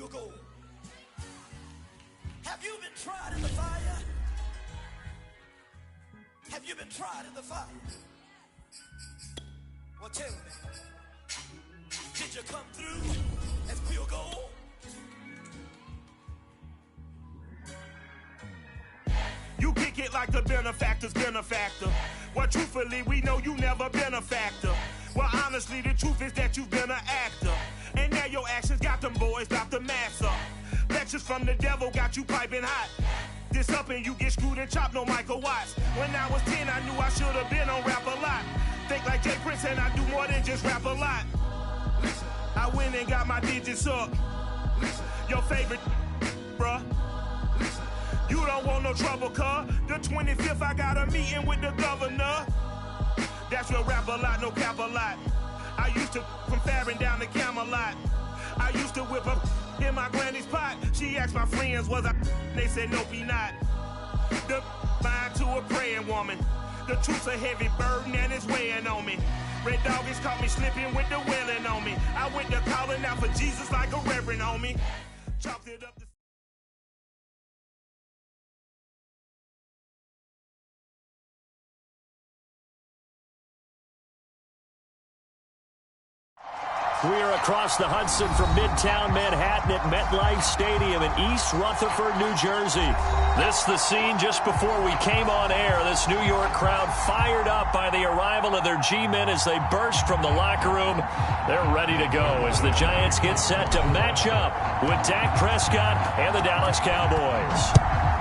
field goal. Have you been tried in the fire? Have you been tried in the fire? Well, tell me, did you come through as field goal? You kick it like the benefactor's benefactor. Well, truthfully, we know you never been a factor. Well, honestly, the truth is that you've been an actor. And now your actions got them boys about to mass up. Lectures from the devil got you piping hot. This up and you get screwed and chopped, no Michael Watts. When I was 10, I knew I should have been on Rap a Lot. Think like Jay Prince and I do more than just rap a lot. I went and got my digits up. Your favorite, bruh. You don't want no trouble, cuz. The 25th, I got a meeting with the governor. That's your Rap a Lot, no cap a lot. I used to from Farron down to Camelot. I used to whip up in my granny's pot. She asked my friends, was I? They said, nope, he not. The line to a praying woman. The truth's a heavy burden and it's weighing on me. Red Doggies caught me slipping with the wailing on me. I went to calling out for Jesus like a reverend on me. Chopped it up. We are across the Hudson from Midtown Manhattan at MetLife Stadium in East Rutherford, New Jersey. This the scene just before we came on air. This New York crowd fired up by the arrival of their G-men as they burst from the locker room. They're ready to go as the Giants get set to match up with Dak Prescott and the Dallas Cowboys.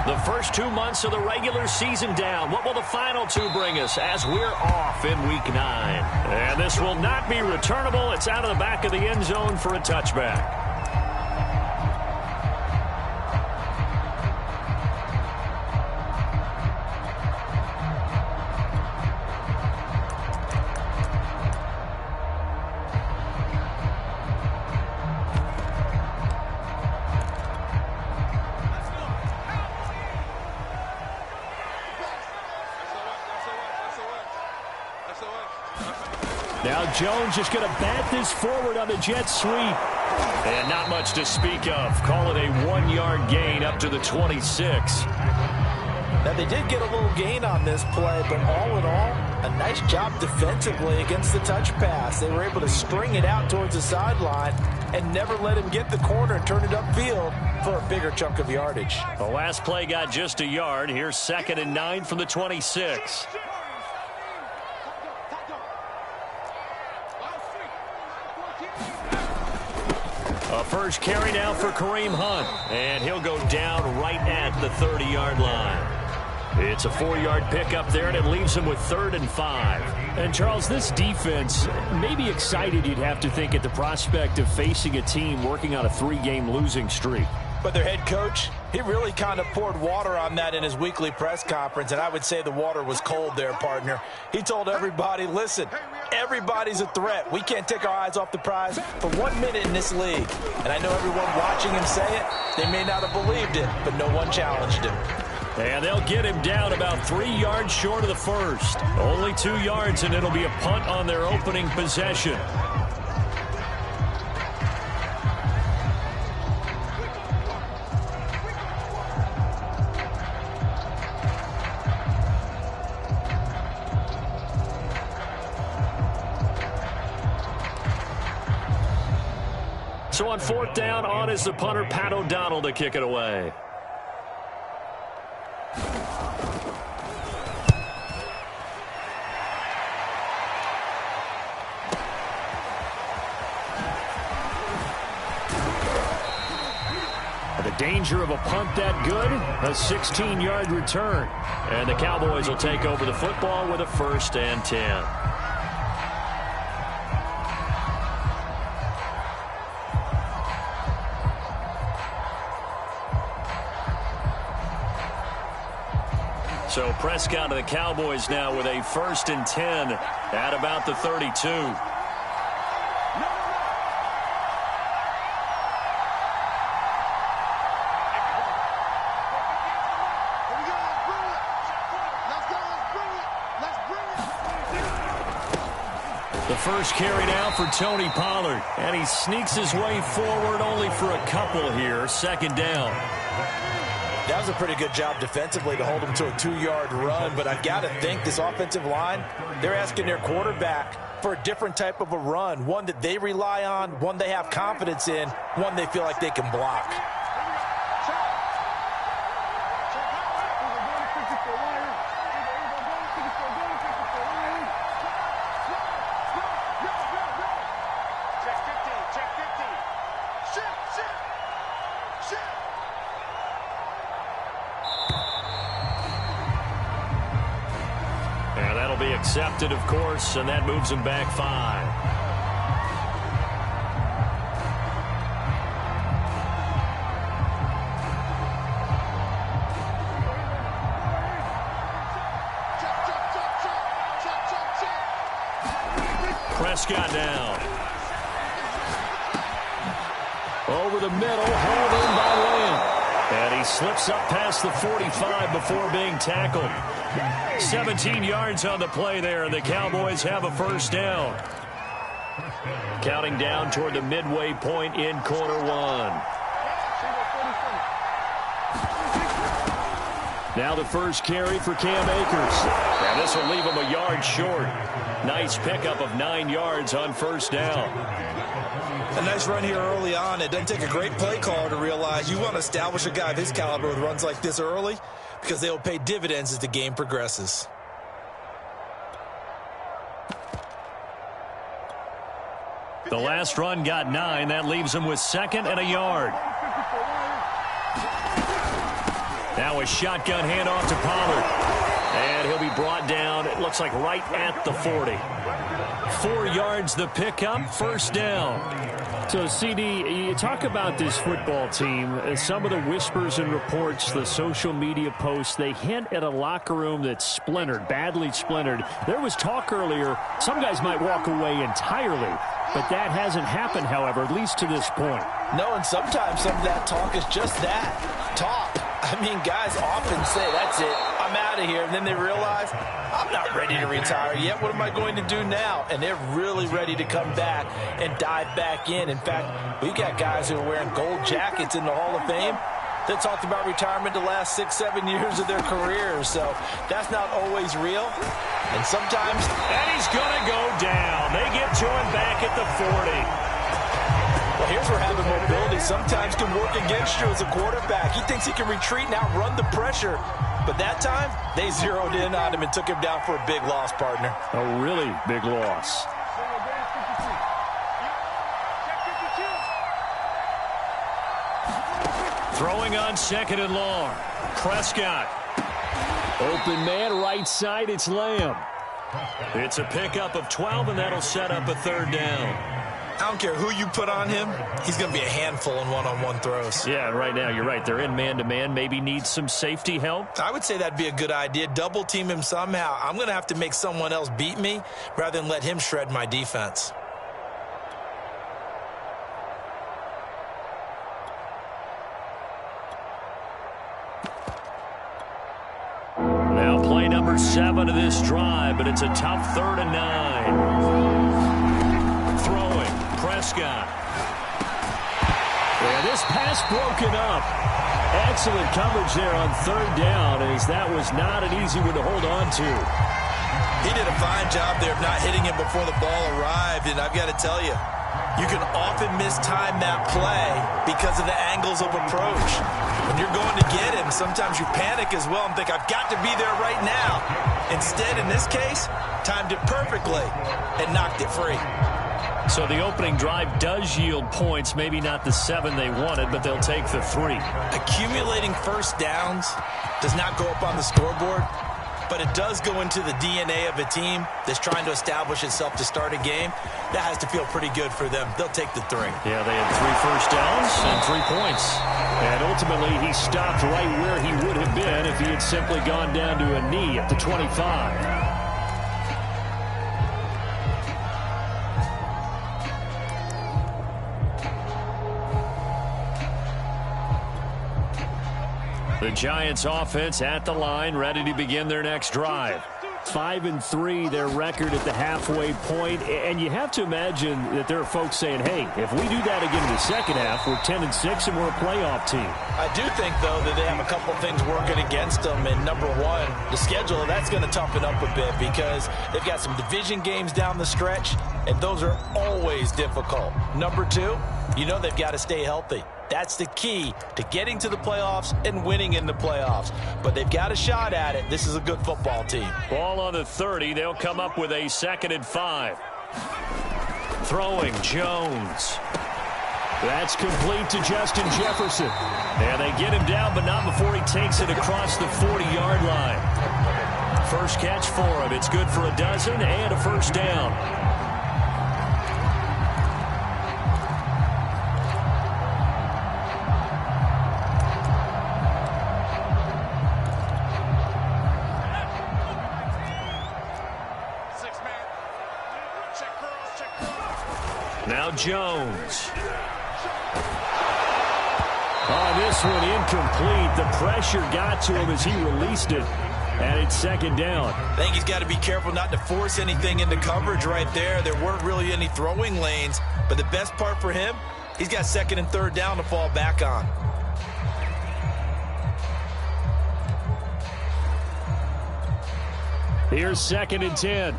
The first 2 months of the regular season down. What will the final two bring us as we're off in Week 9? And this will not be returnable. It's out of the back of the end zone for a touchback. Now Jones just going to bat this forward on the jet sweep. And not much to speak of. Call it a 1-yard gain up to the 26. Now they did get a little gain on this play, but all in all, a nice job defensively against the touch pass. They were able to string it out towards the sideline and never let him get the corner and turn it upfield for a bigger chunk of yardage. The last play got just a yard. Here's 2nd and 9 from the 26. A first carry now for Kareem Hunt, and he'll go down right at the 30-yard line. It's a 4-yard pickup there, and it leaves him with 3rd and 5. And, Charles, this defense may be excited, you'd have to think, at the prospect of facing a team working on a 3-game losing streak. But their head coach, he really kind of poured water on that in his weekly press conference, and I would say the water was cold there, partner. He told everybody, listen, everybody's a threat. We can't take our eyes off the prize for 1 minute in this league. And I know everyone watching him say it, they may not have believed it, but no one challenged him. And they'll get him down about 3 yards short of the first. Only 2 yards, and it'll be a punt on their opening possession. So on 4th down, on is the punter, Pat O'Donnell, to kick it away. The danger of a punt that good, a 16-yard return. And the Cowboys will take over the football with a 1st and 10. So Prescott of the Cowboys now with a 1st and 10 at about the 32. The first carry now for Tony Pollard. And he sneaks his way forward only for a couple here. Second down. That was a pretty good job defensively to hold him to a 2-yard run. But I've got to think this offensive line, they're asking their quarterback for a different type of a run. One that they rely on, one they have confidence in, one they feel like they can block. Accepted, of course, and that moves him back 5. Prescott down. Over the middle, hauled in by Lamb. And he slips up past the 45 before being tackled. 17 yards on the play there, and the Cowboys have a first down. Counting down toward the midway point in quarter 1. Now the first carry for Cam Akers. And this will leave him a yard short. Nice pickup of 9 yards on first down. A nice run here early on. It doesn't take a great play caller to realize you want to establish a guy of his caliber with runs like this early, because they will pay dividends as the game progresses. The last run got 9. That leaves him with 2nd and a yard. Now a shotgun handoff to Pollard. And he'll be brought down, it looks like right at the 40. 4 yards the pickup, first down. So, CD, you talk about this football team. Some of the whispers and reports, the social media posts, they hint at a locker room that's splintered, badly splintered. There was talk earlier, some guys might walk away entirely. But that hasn't happened, however, at least to this point. No, and sometimes some of that talk is just that, talk. I mean, guys often say, that's it, I'm out of here. And then they realize, I'm not ready to retire yet. What am I going to do now? And they're really ready to come back and dive back in. In fact, we've got guys who are wearing gold jackets in the Hall of Fame that talked about retirement the last 6-7 years of their careers. So that's not always real. And sometimes... And he's going to go down. They get to him back at the 40. Well, here's where having mobility sometimes can work against you as a quarterback. He thinks he can retreat and outrun the pressure. But that time, they zeroed in on him and took him down for a big loss, partner. A really big loss. Throwing on 2nd and long. Prescott. Open man, right side, it's Lamb. It's a pickup of 12, and that'll set up a third down. I don't care who you put on him, he's going to be a handful in one-on-one throws. Yeah, right now, you're right. They're in man-to-man. Maybe needs some safety help. I would say that'd be a good idea. Double team him somehow. I'm going to have to make someone else beat me rather than let him shred my defense. Now play number 7 of this drive, but it's a tough 3rd and 9. Prescott. And this pass broken up. Excellent coverage there on 3rd down, as that was not an easy one to hold on to. He did a fine job there of not hitting him before the ball arrived, and I've got to tell you, you can often mistime that play because of the angles of approach. When you're going to get him, sometimes you panic as well and think, I've got to be there right now. Instead, in this case, timed it perfectly and knocked it free. So the opening drive does yield points, maybe not the 7 they wanted, but they'll take the 3. Accumulating first downs does not go up on the scoreboard, but it does go into the DNA of a team that's trying to establish itself to start a game. That has to feel pretty good for them. They'll take the 3. Yeah, they had 3 first downs and 3 points. And ultimately, he stopped right where he would have been if he had simply gone down to a knee at the 25. The Giants offense at the line, ready to begin their next drive. 5-3, their record at the halfway point. And you have to imagine that there are folks saying, hey, if we do that again in the second half, we're 10-6 and we're a playoff team. I do think, though, that they have a couple things working against them. And number one, the schedule, that's going to toughen up a bit because they've got some division games down the stretch, and those are always difficult. Number two, you know they've got to stay healthy. That's the key to getting to the playoffs and winning in the playoffs. But they've got a shot at it. This is a good football team. Ball on the 30. They'll come up with a 2nd and 5. Throwing Jones. That's complete to Justin Jefferson. And they get him down, but not before he takes it across the 40-yard line. First catch for him. It's good for a dozen and a first down. Now Jones. Oh, this one incomplete. The pressure got to him as he released it. And it's 2nd down. I think he's got to be careful not to force anything into coverage right there. There weren't really any throwing lanes. But the best part for him, he's got 2nd and 3rd down to fall back on. Here's 2nd and 10.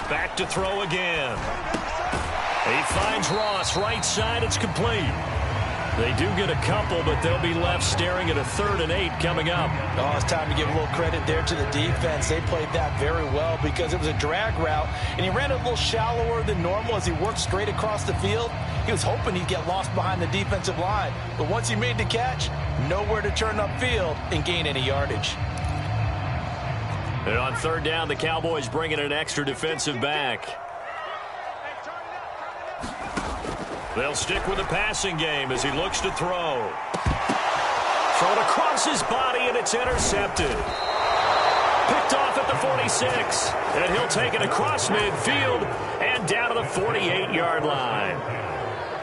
Back to throw again. He finds Ross right side. It's complete. They do get a couple, but they'll be left staring at a 3rd and 8 coming up. Oh, it's time to give a little credit there to the defense. They played that very well because it was a drag route, and he ran a little shallower than normal as he worked straight across the field. He was hoping he'd get lost behind the defensive line, but once he made the catch, nowhere to turn upfield and gain any yardage. And on 3rd down, the Cowboys bring in an extra defensive back. They'll stick with the passing game as he looks to throw. Thrown across his body, and it's intercepted. Picked off at the 46. And he'll take it across midfield and down to the 48-yard line.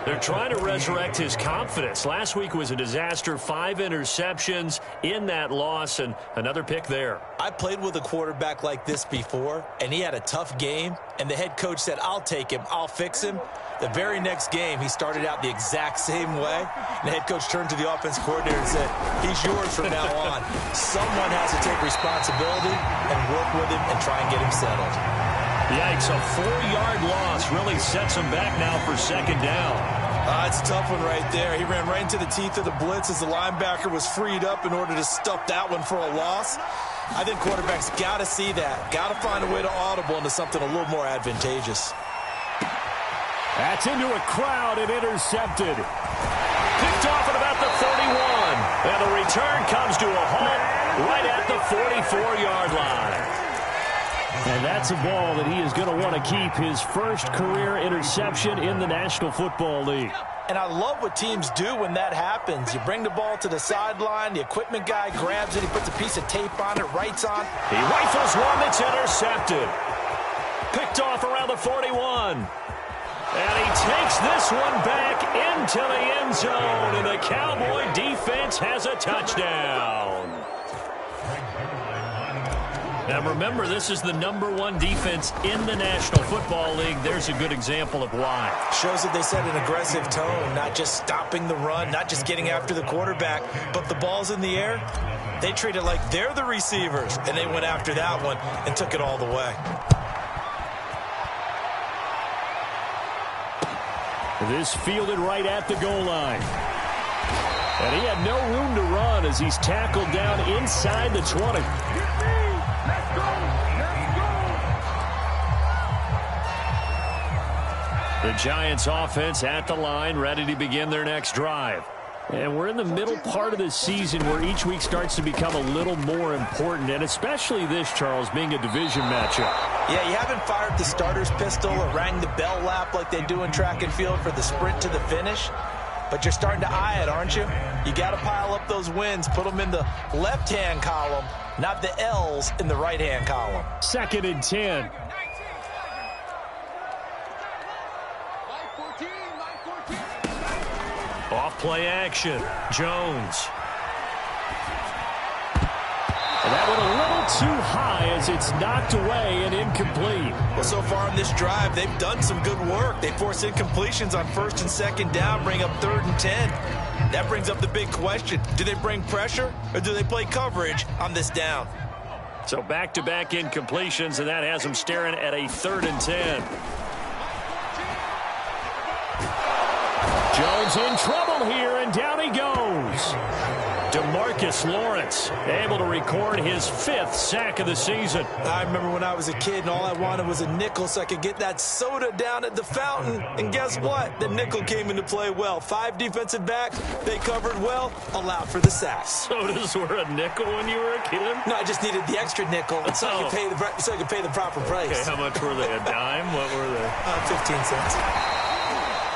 They're trying to resurrect his confidence. Last week was a disaster. 5 interceptions in that loss, and another pick there. I played with a quarterback like this before, and he had a tough game, and the head coach said, I'll take him, I'll fix him. The very next game, he started out the exact same way. And the head coach turned to the offense coordinator and said, he's yours from now on. Someone has to take responsibility and work with him and try and get him settled. Yikes, a 4-yard loss really sets him back now for 2nd down. It's a tough one right there. He ran right into the teeth of the blitz as the linebacker was freed up in order to stuff that one for a loss. I think quarterbacks got to see that. Got to find a way to audible into something a little more advantageous. That's into a crowd and intercepted. Picked off at about the 31. And the return comes to a halt right at the 44-yard line. And that's a ball that he is going to want to keep, his first career interception in the National Football League. And I love what teams do when that happens. You bring the ball to the sideline, the equipment guy grabs it, he puts a piece of tape on it, writes on. He rifles one that's intercepted. Picked off around the 41. And he takes this one back into the end zone, and the Cowboy defense has a touchdown. Now remember, this is the #1 defense in the National Football League. There's a good example of why. Shows that they set an aggressive tone, not just stopping the run, not just getting after the quarterback, but the ball's in the air. They treat it like they're the receivers, and they went after that one and took it all the way. This fielded right at the goal line. And he had no room to run as he's tackled down inside the 20. The Giants offense at the line, ready to begin their next drive. And we're in the middle part of the season where each week starts to become a little more important, and especially this, Charles, being a division matchup. Yeah, you haven't fired the starter's pistol or rang the bell lap like they do in track and field for the sprint to the finish, but you're starting to eye it, aren't you? You got to pile up those wins, put them in the left-hand column, not the L's in the right-hand column. 2nd and 10. Off play action. Jones. And that went a little too high as it's knocked away and incomplete. Well, so far in this drive, they've done some good work. They force incompletions on 1st and 2nd down, bring up 3rd and 10. That brings up the big question. Do they bring pressure or do they play coverage on this down? So back-to-back incompletions, and that has them staring at a 3rd and 10. Jones in trouble here, and down he goes. DeMarcus Lawrence able to record his 5th sack of the season. I remember when I was a kid and all I wanted was a nickel so I could get that soda down at the fountain. And guess what? The nickel came into play well. 5 defensive backs, they covered well, allowed for the sacks. Sodas were a nickel when you were a kid? No, I just needed the extra nickel so I could pay the proper price. Okay, how much were they? A dime? What were they? 15 cents.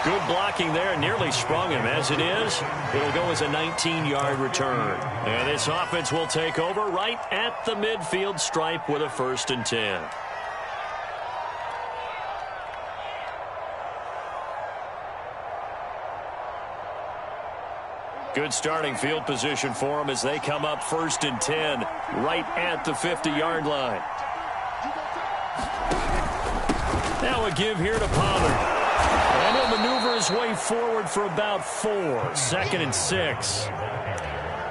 Good blocking there, nearly sprung him. As it is, it'll go as a 19-yard return. And this offense will take over right at the midfield stripe with a 1st and 10. Good starting field position for them as they come up 1st and 10 right at the 50-yard line. Now a give here to Pollard. And he'll maneuver his way forward for about 4. 2nd and 6.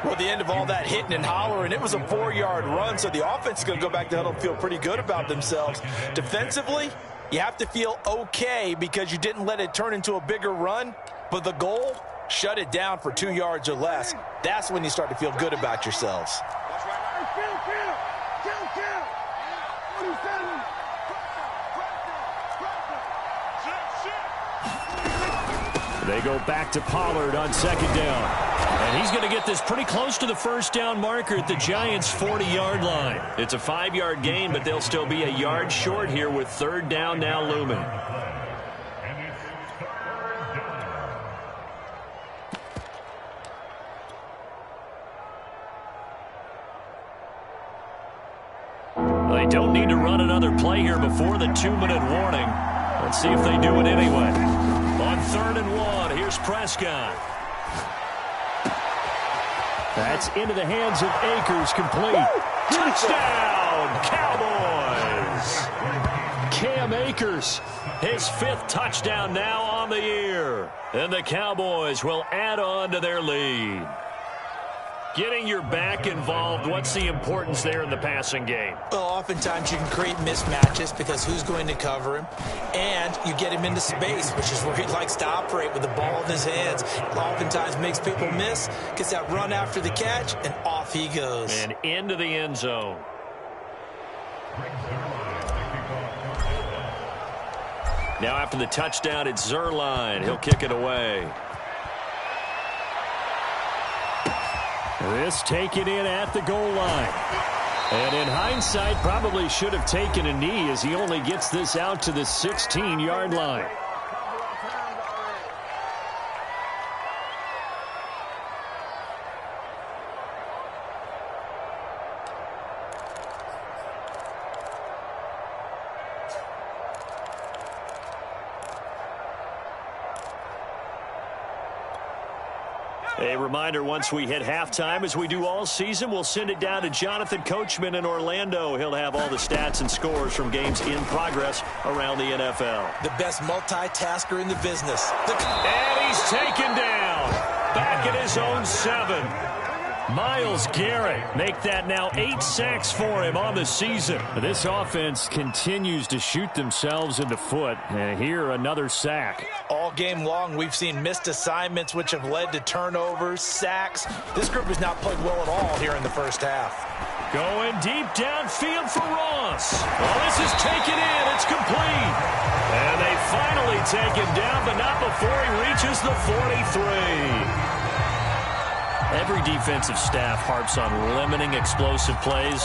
Well, the end of all that hitting and hollering, it was a 4-yard run, so the offense is going to go back to huddle and feel pretty good about themselves. Defensively, you have to feel okay because you didn't let it turn into a bigger run, but the goal, shut it down for 2 yards or less. That's when you start to feel good about yourselves. They go back to Pollard on 2nd down. And he's going to get this pretty close to the 1st down marker at the Giants' 40-yard line. It's a 5-yard gain, but they'll still be a yard short here with 3rd down now looming. They don't need to run another play here before the 2-minute warning. Let's see if they do it anyway. On 3rd and 1, here's Prescott. That's into the hands of Akers, complete. Touchdown, Cowboys! Cam Akers, his 5th touchdown now on the year. And the Cowboys will add on to their lead. Getting your back involved, what's the importance there in the passing game? Well, oftentimes you can create mismatches because who's going to cover him? And you get him into space, which is where he likes to operate with the ball in his hands. Oftentimes makes people miss, gets that run after the catch, and off he goes. And into the end zone. Now after the touchdown, it's Zuerlein. He'll kick it away. This taken in at the goal line. And in hindsight, probably should have taken a knee as he only gets this out to the 16-yard line. A reminder, once we hit halftime, as we do all season, we'll send it down to Jonathan Coachman in Orlando. He'll have all the stats and scores from games in progress around the NFL. The best multitasker in the business. And he's taken down. Back at his own 7. Myles Garrett make that now 8 sacks for him on the season. This offense continues to shoot themselves in the foot. And here another sack. All game long, we've seen missed assignments, which have led to turnovers, sacks. This group has not played well at all here in the first half. Going deep downfield for Ross. Well, this is taken in. It's complete. And they finally take him down, but not before he reaches the 43. Every defensive staff harps on limiting explosive plays.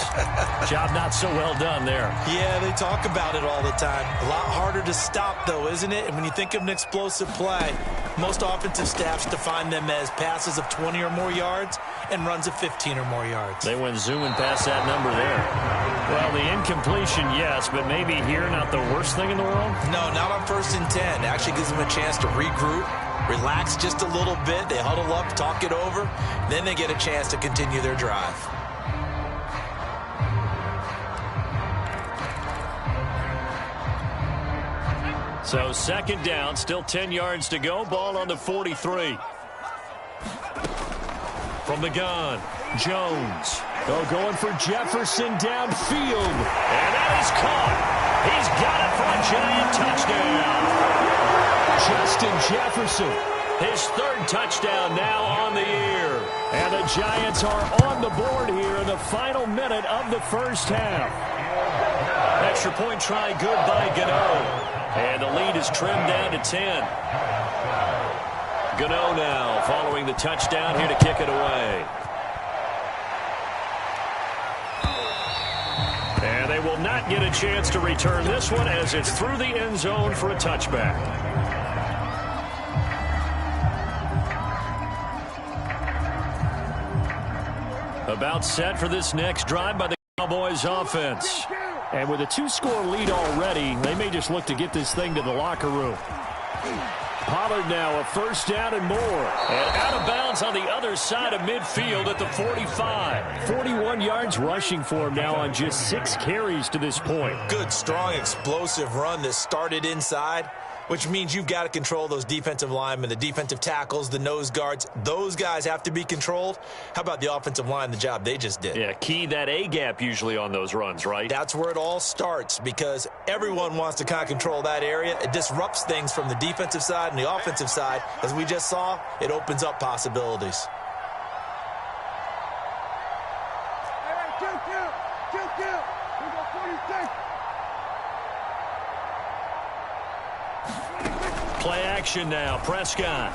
Job not so well done there. Yeah, they talk about it all the time. A lot harder to stop, though, isn't it? And when you think of an explosive play, most offensive staffs define them as passes of 20 or more yards and runs of 15 or more yards. They went zooming past that number there. Well, the incompletion, yes, but maybe here not the worst thing in the world? No, not on 1st and 10. It actually gives them a chance to regroup, relax just a little bit. They huddle up, talk it over. Then they get a chance to continue their drive. So second down, still 10 yards to go. Ball on the 43. From the gun, Jones. Going for Jefferson downfield. And that is caught. He's got it for a Giant touchdown. Justin Jefferson, his third touchdown now on the year. And the Giants are on the board here in the final minute of the first half. Extra point try good by Gano. And the lead is trimmed down to 10. Gano now following the touchdown here to kick it away. And they will not get a chance to return this one as it's through the end zone for a touchback. About set for this next drive by the Cowboys offense. And with a 2-score lead already, they may just look to get this thing to the locker room. Pollard now a first down and more. And out of bounds on the other side of midfield at the 45. 41 yards rushing for him now on just 6 carries to this point. Good, strong, explosive run that started inside, which means you've got to control those defensive linemen, the defensive tackles, the nose guards. Those guys have to be controlled. How about the offensive line, the job they just did? Yeah, key that A-gap usually on those runs, right? That's where it all starts because everyone wants to kind of control that area. It disrupts things from the defensive side and the offensive side. As we just saw, it opens up possibilities. Play action now. Prescott.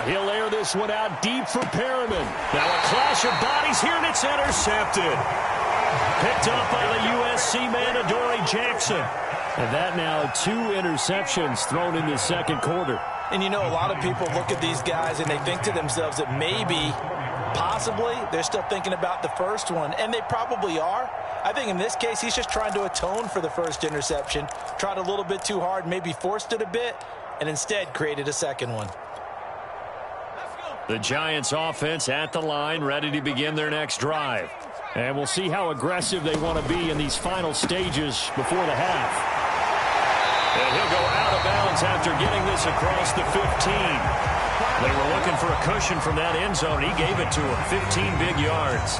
He'll air this one out deep for Perriman. Now a clash of bodies here, and it's intercepted. Picked up by the USC man, Adoree Jackson. And that now 2 interceptions thrown in the second quarter. And you know, a lot of people look at these guys and they think to themselves that maybe, possibly, they're still thinking about the first one. And they probably are. I think in this case, he's just trying to atone for the first interception. Tried a little bit too hard, maybe forced it a bit, and instead created a second one. The Giants offense at the line, ready to begin their next drive. And we'll see how aggressive they want to be in these final stages before the half. And he'll go out of bounds after getting this across the 15. They were looking for a cushion from that end zone. He gave it to him, 15 big yards.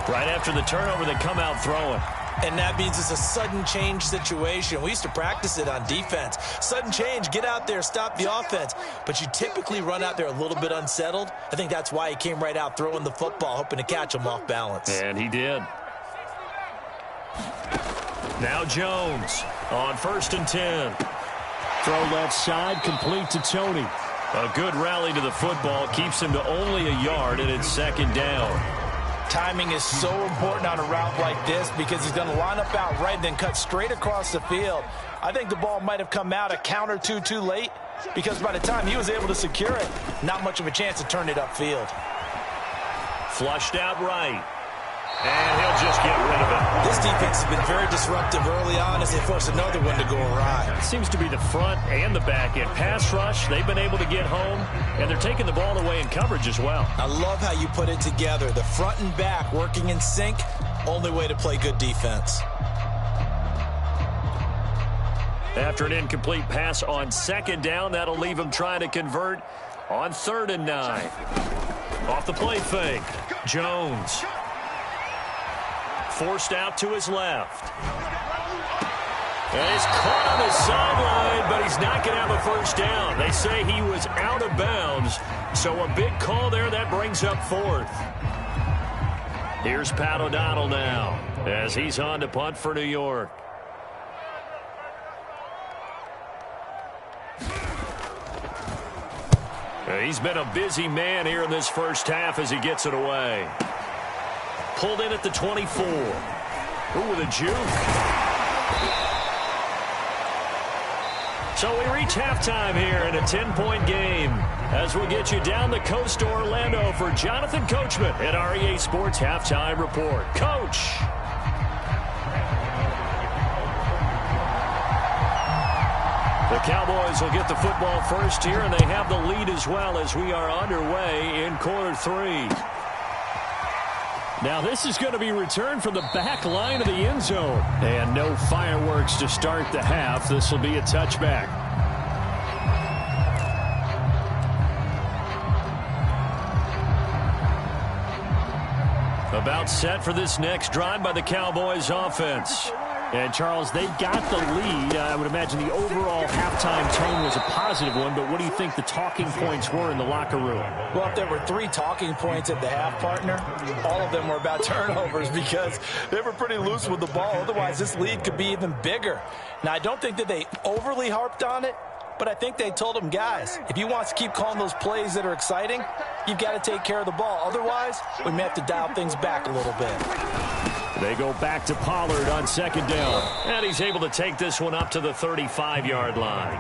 Right after the turnover, they come out throwing. And that means it's a sudden change situation. We used to practice it on defense. Sudden change, get out there, stop the offense. But you typically run out there a little bit unsettled. I think that's why he came right out throwing the football, hoping to catch him off balance. And he did. Now Jones on 1st and 10. Throw left side, complete to Tony. A good rally to the football keeps him to only a yard, and it's second down. Timing is so important on a route like this because he's going to line up out right and then cut straight across the field. I think the ball might have come out a count or two too late because by the time he was able to secure it, not much of a chance to turn it upfield. Flushed out right. And he'll just get rid of it. This defense has been very disruptive early on as they force another one to go awry. It seems to be the front and the back end. Pass rush, they've been able to get home, and they're taking the ball away in coverage as well. I love how you put it together. The front and back working in sync, only way to play good defense. After an incomplete pass on second down, that'll leave him trying to convert on 3rd and 9. Off the play fake, Jones. Forced out to his left. And he's caught on the sideline, but he's not going to have a first down. They say he was out of bounds, so a big call there. That brings up 4th. Here's Pat O'Donnell now as he's on to punt for New York. He's been a busy man here in this first half as he gets it away. Pulled in at the 24. Ooh, with a juke. So we reach halftime here in a 10-point game as we get you down the coast to Orlando for Jonathan Coachman at our EA Sports Halftime Report. Coach. The Cowboys will get the football first here, and they have the lead as well as we are underway in quarter 3. Now this is going to be returned from the back line of the end zone. And no fireworks to start the half. This will be a touchback. About set for this next drive by the Cowboys offense. And, Charles, they got the lead. I would imagine the overall halftime tone was a positive one, but what do you think the talking points were in the locker room? Well, if there were 3 talking points at the half, partner, all of them were about turnovers because they were pretty loose with the ball. Otherwise, this lead could be even bigger. Now, I don't think that they overly harped on it, but I think they told them, guys, if you want to keep calling those plays that are exciting, you've got to take care of the ball. Otherwise, we may have to dial things back a little bit. They go back to Pollard on second down. And he's able to take this one up to the 35-yard line.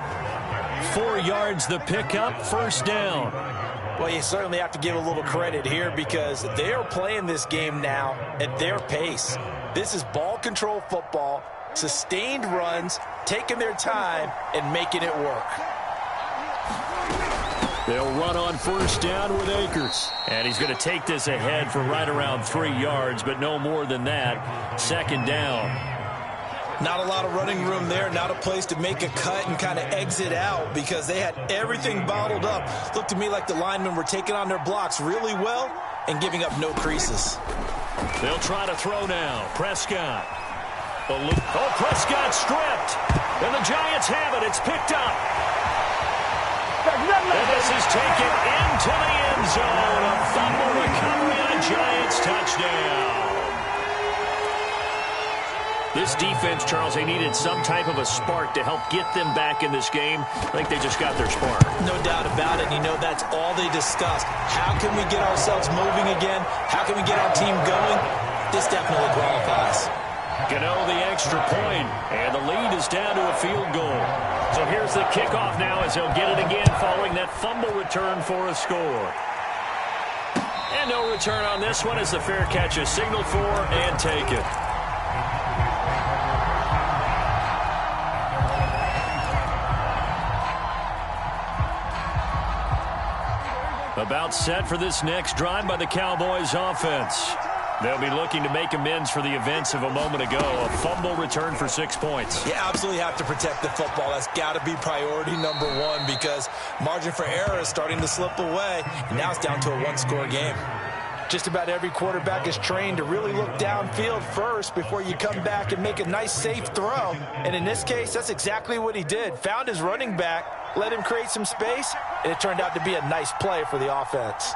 4 yards the pickup, first down. Well, you certainly have to give a little credit here because they are playing this game now at their pace. This is ball control football, sustained runs, taking their time, and making it work. They'll run on first down with Akers. And he's going to take this ahead for right around 3 yards, but no more than that. Second down. Not a lot of running room there, not a place to make a cut and kind of exit out because they had everything bottled up. Looked to me like the linemen were taking on their blocks really well and giving up no creases. They'll try to throw now. Prescott. Oh, Prescott stripped. And the Giants have it. It's picked up. And this is taken into the end zone. A fumble recovery and a Giants touchdown. This defense, Charles, they needed some type of a spark to help get them back in this game. I think they just got their spark. No doubt about it. You know, that's all they discussed. How can we get ourselves moving again? How can we get our team going? This definitely qualifies. Gano the extra point, and the lead is down to a field goal. So here's the kickoff now as they'll get it again following that fumble return for a score. And no return on this one as the fair catch is signaled for and taken. About set for this next drive by the Cowboys offense. They'll be looking to make amends for the events of a moment ago. A fumble return for 6 points. You absolutely have to protect the football. That's got to be priority number 1 because margin for error is starting to slip away. And now it's down to a 1-score game. Just about every quarterback is trained to really look downfield first before you come back and make a nice, safe throw. And in this case, that's exactly what he did. Found his running back, let him create some space, and it turned out to be a nice play for the offense.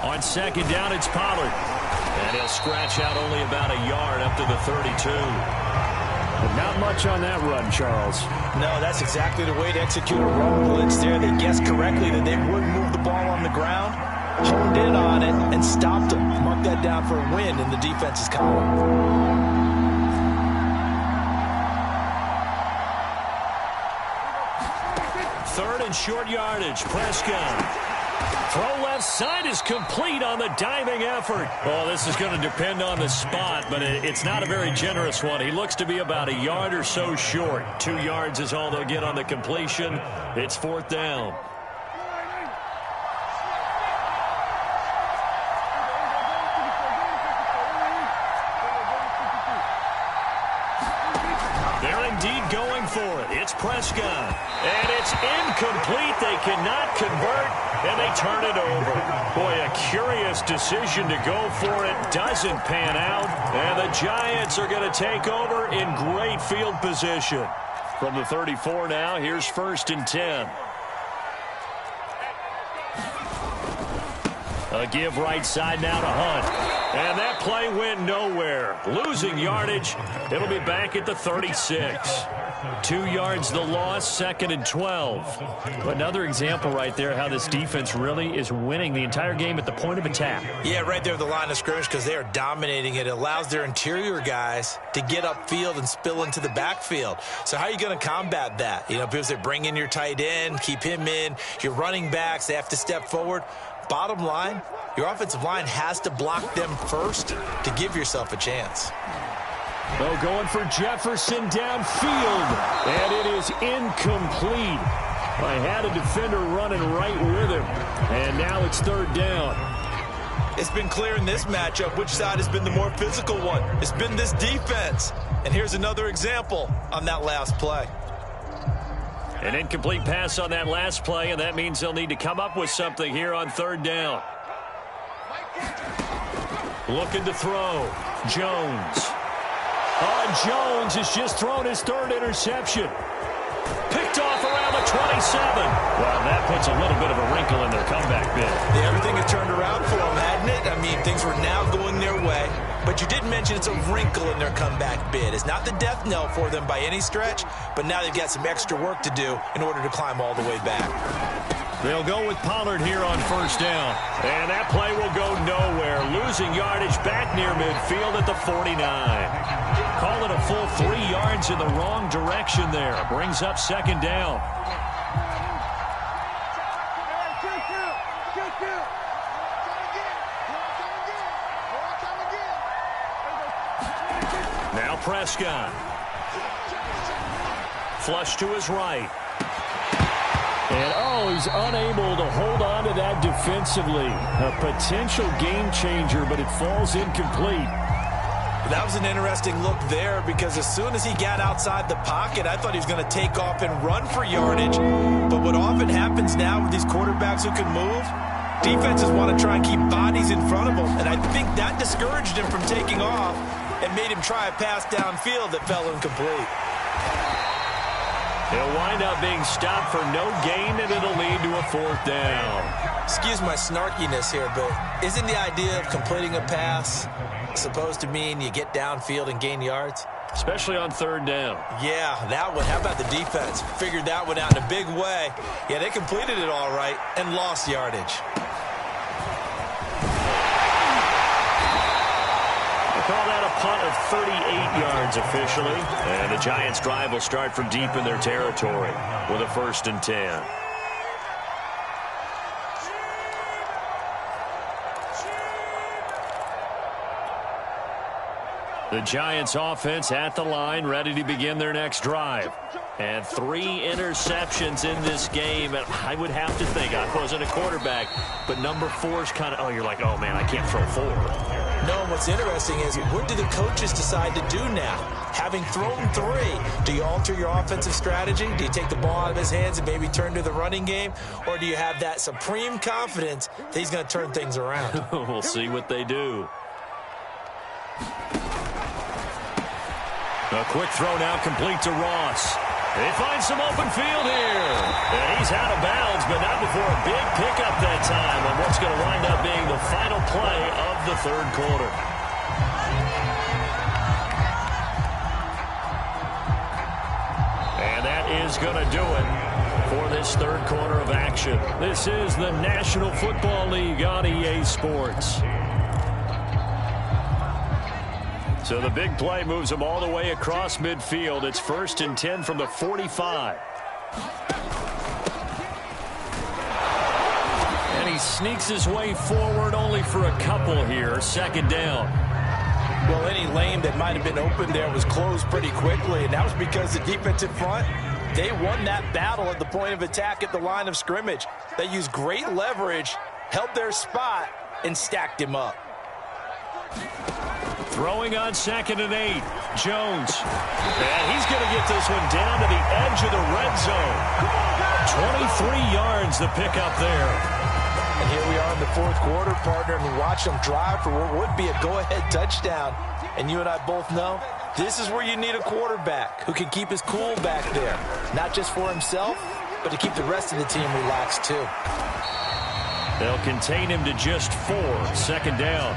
On second down, it's Pollard. And he'll scratch out only about a yard up to the 32. Not much on that run, Charles. No, that's exactly the way to execute a run blitz there. They guessed correctly that they would move the ball on the ground, honed in on it, and stopped them. Mark that down for a win in the defense's column. Third and short yardage. Prescott. Throw left side is complete on the diving effort. Well, this is going to depend on the spot, but it's not a very generous one. He looks to be about a yard or so short. 2 yards is all they'll get on the completion. It's fourth down. They're indeed going for it. It's Prescott. And it's incomplete. They cannot convert, and they turn it over. Boy, a curious decision to go for it. Doesn't pan out, and the Giants are going to take over in great field position. From the 34 now, here's first and 10. A give right side now to Hunt. And that play went nowhere. Losing yardage. It'll be back at the 36. 2 yards the loss, second and 12. Another example right there how this defense really is winning the entire game at the point of attack. Yeah, right there at the line of scrimmage because they are dominating it. It allows their interior guys to get upfield and spill into the backfield. So how are you going to combat that? You know, people say bring in your tight end, keep him in. Your running backs, they have to step forward. Bottom line, your offensive line has to block them first to give yourself a chance. Oh, going for Jefferson downfield, and it is incomplete. I had a defender running right with him, and now it's third down. It's been clear in this matchup which side has been the more physical one. It's been this defense. And here's another example on that last play. An incomplete pass on that last play, and that means they'll need to come up with something here on third down. Looking to throw. Jones. Jones has just thrown his third interception. Picked off around the 27. Well, that puts a little bit of a wrinkle in their comeback bid. Yeah, everything had turned around for them, hadn't it? I mean, things were now going their way. But you did mention it's a wrinkle in their comeback bid. It's not the death knell for them by any stretch, but now they've got some extra work to do in order to climb all the way back. They'll go with Pollard here on first down. And that play will go nowhere. Losing yardage back near midfield at the 49. Call it a full 3 yards in the wrong direction there. Brings up second down. Now Prescott. Flush to his right. And, he's unable to hold on to that defensively. A potential game changer, but it falls incomplete. That was an interesting look there because as soon as he got outside the pocket, I thought he was going to take off and run for yardage. But what often happens now with these quarterbacks who can move, defenses want to try and keep bodies in front of them. And I think that discouraged him from taking off and made him try a pass downfield that fell incomplete. He'll wind up being stopped for no gain, and it'll lead to a fourth down. Excuse my snarkiness here, but isn't the idea of completing a pass supposed to mean you get downfield and gain yards? Especially on third down. Yeah, that one. How about the defense? Figured that one out in a big way. Yeah, they completed it all right and lost yardage. Call that a punt of 38 yards officially. And the Giants' drive will start from deep in their territory with a 1st and 10. The Giants' offense at the line, ready to begin their next drive. And 3 interceptions in this game. And I would have to think, I wasn't a quarterback, but number 4 is kind of, you're like, oh, man, I can't throw 4. No, and what's interesting is what do the coaches decide to do now? Having thrown 3, do you alter your offensive strategy? Do you take the ball out of his hands and maybe turn to the running game? Or do you have that supreme confidence that he's going to turn things around? We'll see what they do. A quick throw now complete to Ross. They find some open field here. And he's out of bounds, but not before a big pickup that time on what's going to wind up being the final play of the third quarter. And that is going to do it for this third quarter of action. This is the National Football League on EA Sports. So the big play moves them all the way across midfield. It's 1st and 10 from the 45. And he sneaks his way forward only for a couple here. Second down. Well, any lane that might have been open there was closed pretty quickly, and that was because the defensive front, they won that battle at the point of attack at the line of scrimmage. They used great leverage, held their spot, and stacked him up. Throwing on 2nd and 8. Jones. And he's going to get this one down to the edge of the red zone. 23 yards the pickup there. And here we are in the fourth quarter, partner, and watch them drive for what would be a go-ahead touchdown. And you and I both know this is where you need a quarterback who can keep his cool back there. Not just for himself, but to keep the rest of the team relaxed too. They'll contain him to just 4. Second down.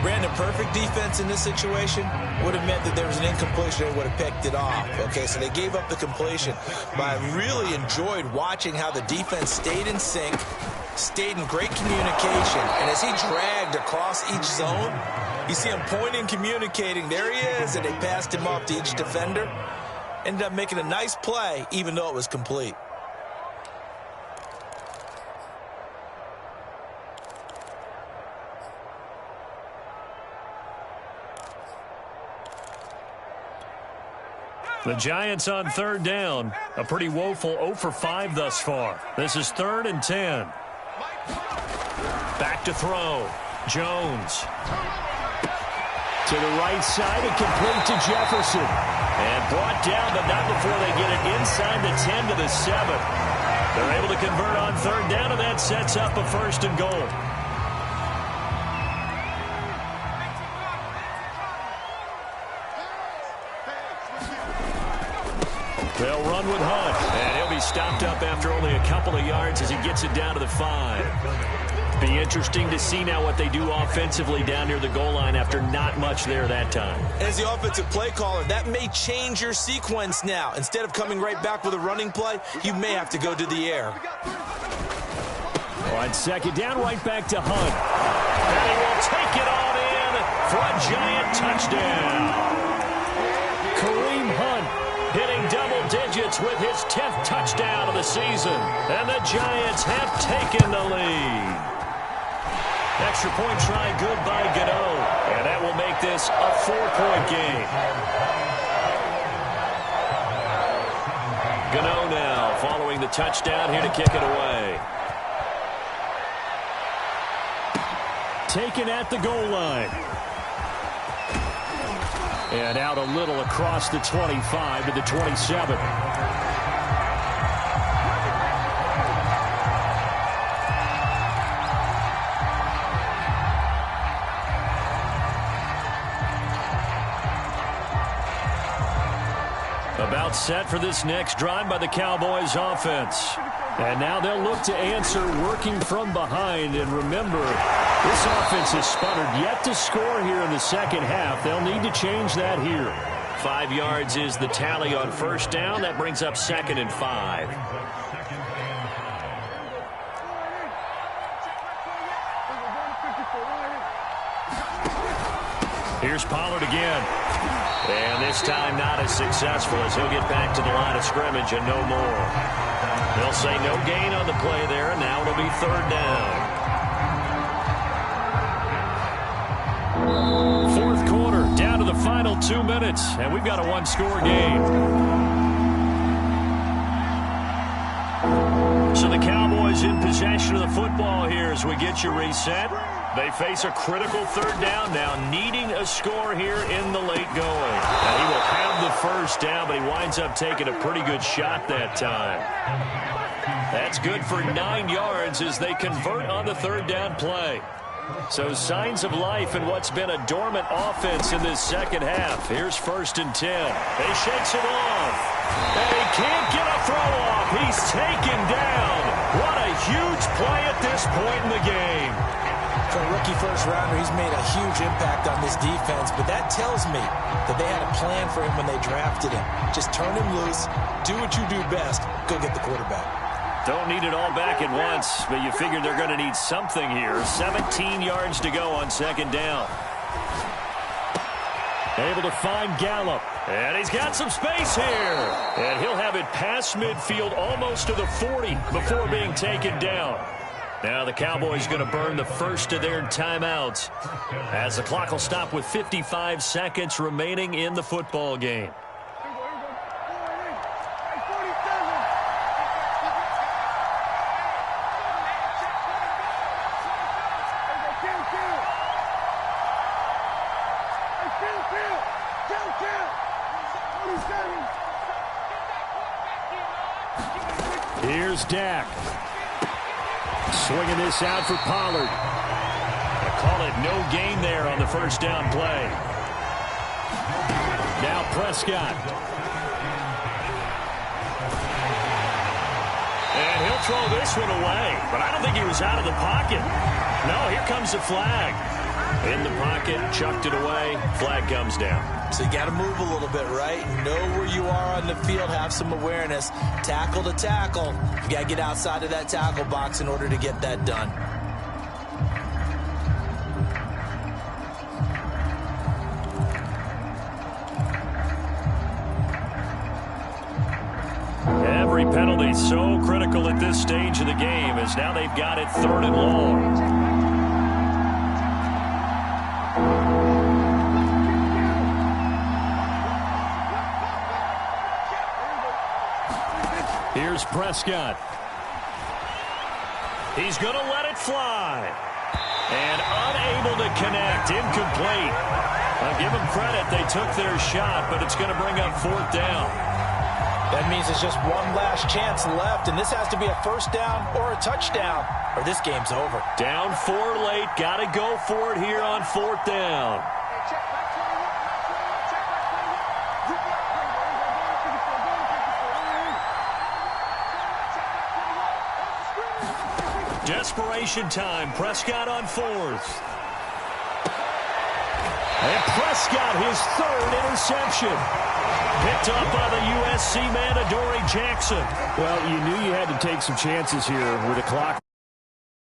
Brandon, perfect defense in this situation would have meant that there was an incompletion. They would have picked it off. Okay, so they gave up the completion. But I really enjoyed watching how the defense stayed in sync, stayed in great communication. And as he dragged across each zone, you see him pointing, communicating. There he is, and they passed him off to each defender. Ended up making a nice play, even though it was complete. The Giants on third down. A pretty woeful 0 for 5 thus far. This is 3rd and 10. Back to throw. Jones. To the right side and complete to Jefferson. And brought down, but not before they get it inside the 10 to the 7. They're able to convert on third down, and that sets up a 1st and goal. They'll run with Hunt, and he'll be stopped up after only a couple of yards as he gets it down to the 5. Be interesting to see now what they do offensively down near the goal line after not much there that time. As the offensive play caller, that may change your sequence now. Instead of coming right back with a running play, you may have to go to the air. On second down, right back to Hunt. And he will take it on in for a Giant touchdown. Kareem Hunt hitting double digits with his 10th touchdown of the season. And the Giants have taken the lead. Extra point try good by Gano. And that will make this a 4-point game. Gano now following the touchdown here to kick it away. Taken at the goal line. And out a little across the 25 to the 27. About set for this next drive by the Cowboys offense. And now they'll look to answer working from behind. And remember, this offense has sputtered yet to score here in the second half. They'll need to change that here. 5 yards is the tally on first down. That brings up 2nd and 5. Here's Pollard again. And this time not as successful as he'll get back to the line of scrimmage and no more. They'll say no gain on the play there, and now it'll be 3rd down. 4th quarter, down to the final 2 minutes, and we've got a 1-score game. So the Cowboys in possession of the football here as we get you reset. They face a critical 3rd down now, needing a score here in the late going. And he will have the 1st down, but he winds up taking a pretty good shot that time. That's good for 9 yards as they convert on the 3rd down play. So signs of life in what's been a dormant offense in this second half. Here's 1st and 10. He shakes it off. And he can't get a throw off. He's taken down. What a huge play at this point in the game. For a rookie first-rounder, he's made a huge impact on this defense, but that tells me that they had a plan for him when they drafted him. Just turn him loose, do what you do best, go get the quarterback. Don't need it all back at once, but you figure they're going to need something here. 17 yards to go on 2nd down. Able to find Gallup. And he's got some space here. And he'll have it past midfield almost to the 40 before being taken down. Now the Cowboys going to burn the first of their timeouts as the clock will stop with 55 seconds remaining in the football game. Here's Dak. Swinging this out for Pollard. They call it no gain there on the 1st down play. Now Prescott. And he'll throw this one away, but I don't think he was out of the pocket. No, here comes the flag. In the pocket, chucked it away, flag comes down. So you got to move a little bit, right? Know where you are on the field, have some awareness. Tackle to tackle. You got to get outside of that tackle box in order to get that done. Every penalty so critical at this stage of the game as now they've got it 3rd and long. Here's Prescott. He's going to let it fly. And unable to connect. Incomplete. I'll give them credit. They took their shot, but it's going to bring up 4th down. That means it's just one last chance left, and this has to be a 1st down or a touchdown, or this game's over. Down 4 late. Got to go for it here on 4th down. Desperation time. Prescott on 4th. And Prescott, his 3rd interception. Picked up by the USC man, Adoree Jackson. Well, you knew you had to take some chances here with the clock.